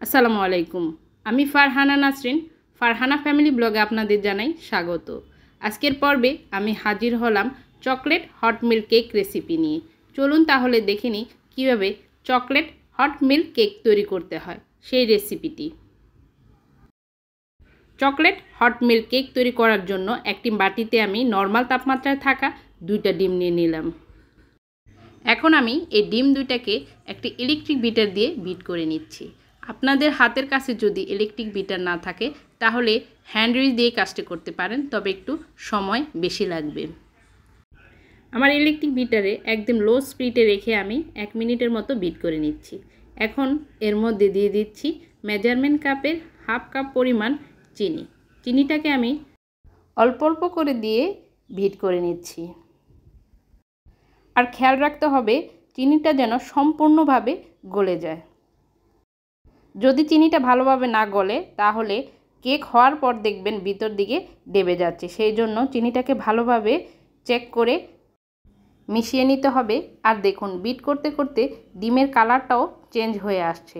আসসালামু আলাইকুম। আমি ফারহানা নাসরিন, ফারহানা ফ্যামিলি ব্লগে আপনাদের জানাই স্বাগত। আজকের পর্বে আমি হাজির হলাম chocolate hot milk cake recipe নিয়ে। চলুন তাহলে দেখে নিই কীভাবে চকলেট হট মিল্ক কেক তৈরি করতে হয় সেই রেসিপিটি। চকলেট হট মিল্ক কেক তৈরি করার জন্য একটি বাটিতে আমি নর্মাল তাপমাত্রায় থাকা 2টা ডিম নিয়ে নিলাম। এখন আমি এই ডিম 2টাকে একটি ইলেকট্রিক বিটার দিয়ে বিট করে নিচ্ছি। আপনাদের হাতের কাছে যদি ইলেকট্রিক বিটার না থাকে তাহলে হ্যান্ড উইচ দিয়ে কাজটি করতে পারেন, তবে একটু সময় বেশি লাগবে। আমার ইলেকট্রিক বিটারে একদম লো স্পিডে রেখে আমি 1 মিনিটের মতো বিট করে নিচ্ছি। এখন এর মধ্যে দিয়ে দিচ্ছি মেজারমেন্ট কাপের হাফ কাপ পরিমাণ চিনি। চিনিটাকে আমি অল্প অল্প করে দিয়ে বিট করে নিচ্ছি। আর খেয়াল রাখতে হবে চিনিটা যেন সম্পূর্ণভাবে গলে যায়। যদি চিনিটা ভালোভাবে না গলে তাহলে কেক হওয়ার পর দেখবেন ভিতর দিকে ডেবে যাচ্ছে। সেই জন্য চিনিটাকে ভালোভাবে চেক করে মিশিয়ে নিতে হবে। আর দেখুন বিট করতে করতে ডিমের কালারটাও চেঞ্জ হয়ে আসছে।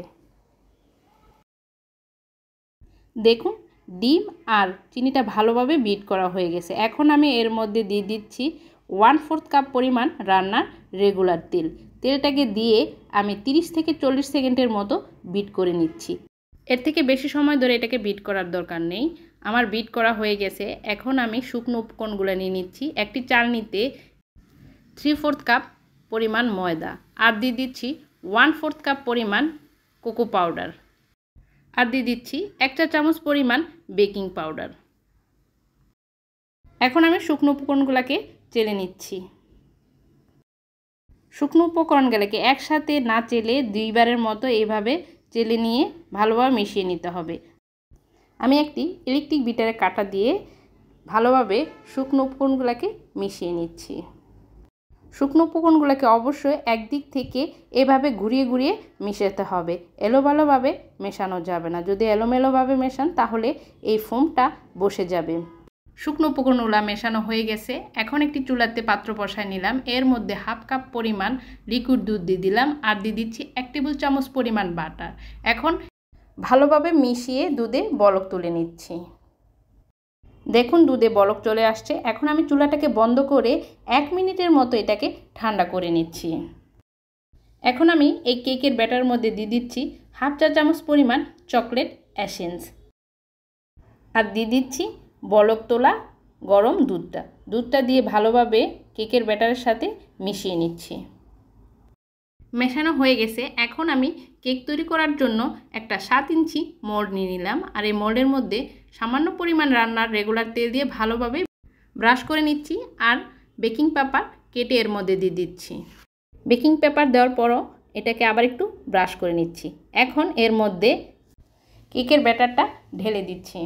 দেখুন ডিম আর চিনিটা ভালোভাবে বিট করা হয়ে গেছে। এখন আমি এর মধ্যে দিয়ে দিচ্ছি 1/4 কাপ পরিমাণ রান্নার রেগুলার তেল। তেলটাকে দিয়ে আমি 30 থেকে 40 সেকেন্ডের মতো বিট করে নিচ্ছি। এর থেকে বেশি সময় ধরে এটাকে বিট করার দরকার নেই। আমার বিট করা হয়ে গেছে। এখন আমি শুকনো উপকরণগুলো নিয়ে নিচ্ছি। একটি চালনিতে 3/4 কাপ পরিমাণ ময়দা, আর দিয়ে দিচ্ছি 1/4 কাপ পরিমাণ কোকো পাউডার, আর দিয়ে দিচ্ছি 1 চা চামচ পরিমাণ বেকিং পাউডার। এখন আমি শুকনো উপকরণগুলোকে চেলে নিচ্ছি। শুকনো উপকরণগুলোকে একসাথে না চেলে 2বারের মতো এইভাবে চেলে নিয়ে ভালোভাবে মিশিয়ে নিতে হবে। আমি একটি ইলেকট্রিক বিটারে কাঁটা দিয়ে ভালোভাবে শুকনো উপকরণগুলোকে মিশিয়ে নিচ্ছি। শুকনো উপকরণগুলোকে অবশ্যই একদিক থেকে এভাবে ঘুরিয়ে ঘুরিয়ে মিশাতে হবে, এলোমেলোভাবে মেশানো যাবে না। যদি এলোমেলোভাবে মেশান তাহলে এই ফোমটা বসে যাবে। শুকনো উপকরণগুলো মেশানো হয়ে গেছে। এখন একটি চুলাতে পাত্র বসায় নিলাম। এর মধ্যে হাফ কাপ পরিমাণ লিকুইড দুধ দিয়ে দিলাম, আর দিয়ে দিচ্ছি 1 টেবিল চামচ পরিমাণ বাটার। এখন ভালোভাবে মিশিয়ে দুধে বলক তুলে নিচ্ছি। দেখুন দুধে বলক চলে আসছে। এখন আমি চুলাটাকে বন্ধ করে 1 মিনিটের মতো এটাকে ঠান্ডা করে নিচ্ছি। এখন আমি এই কেকের ব্যাটার মধ্যে দিয়ে দিচ্ছি হাফ চা চামচ পরিমাণ চকলেট এসেন্স, আর দিয়ে দিচ্ছি বলক তোলা গরম দুধটা দিয়ে ভালোভাবে কেকের ব্যাটারের সাথে মিশিয়ে নিচ্ছি। মেশানো হয়ে গেছে। এখন আমি কেক তৈরি করার জন্য একটা 7 ইঞ্চি মোল্ড নিয়ে নিলাম, আর এই মোল্ডের মধ্যে সামান্য পরিমাণ রান্নার রেগুলার তেল দিয়ে ভালোভাবে ব্রাশ করে নিচ্ছি, আর বেকিং পেপার কেটে এর মধ্যে দিয়ে দিচ্ছি। বেকিং পেপার দেওয়ার পরও এটাকে আবার একটু ব্রাশ করে নিচ্ছি। এখন এর মধ্যে কেকের ব্যাটারটা ঢেলে দিচ্ছি।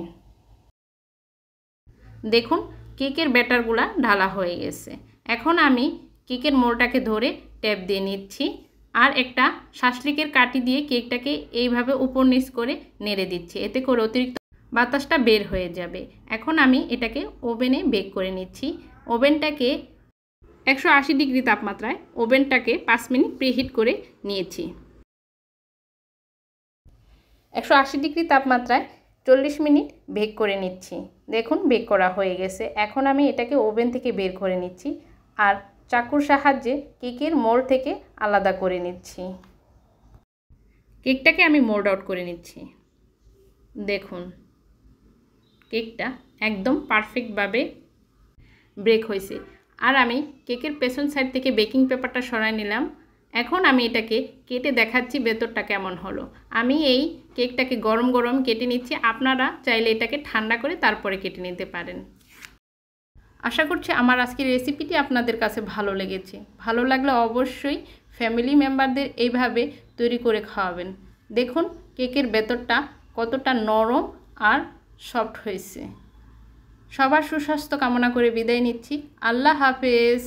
দেখুন কেকের ব্যাটারগুলা ঢালা হয়ে গেছে। এখন আমি কেকের মোল্ডটাকে ধরে ট্যাপ দিয়ে নিচ্ছি, আর একটা শাসলিকের কাঠি দিয়ে কেকটাকে এইভাবে উপর নিচ করে নেড়ে দিচ্ছি। এতে করে অতিরিক্ত বাতাসটা বের হয়ে যাবে। এখন আমি এটাকে ওভেনে বেক করে নিচ্ছি। ওভেনটাকে 180 ডিগ্রি তাপমাত্রায় ওভেনটাকে 5 মিনিট প্রিহিট করে নিয়েছি। 180 ডিগ্রি তাপমাত্রায় 40 মিনিট বেক করে নিচ্ছি। দেখুন বেক করা হয়ে গেছে। এখন আমি এটাকে ওভেন থেকে বের করে নিচ্ছি, আর চাকুর সাহায্যে কেকের মোল্ড থেকে আলাদা করে নিচ্ছি। কেকটাকে আমি মোল্ড আউট করে নিচ্ছি। দেখুন কেকটা একদম পারফেক্টভাবে ব্রেক হয়েছে। আর আমি কেকের পেছন সাইড থেকে বেকিং পেপারটা সরাই নিলাম। এখন আমি এটাকে কেটে দেখাচ্ছি ভেতরটা কেমন হলো। আমি এই কেকটাকে গরম গরম কেটে নিচ্ছি। আপনারা চাইলে এটাকে ঠান্ডা করে তারপরে কেটে নিতে পারেন। আশা করছি আমার আজকের রেসিপিটি আপনাদের কাছে ভালো লেগেছে। ভালো লাগলে অবশ্যই ফ্যামিলি মেম্বারদের এইভাবে তৈরি করে খাওয়াবেন। দেখুন কেকের ভেতরটা কতটা নরম আর সফট হয়েছে। সবার সুস্বাস্থ্য কামনা করে বিদায় নিচ্ছি। আল্লাহ হাফেজ।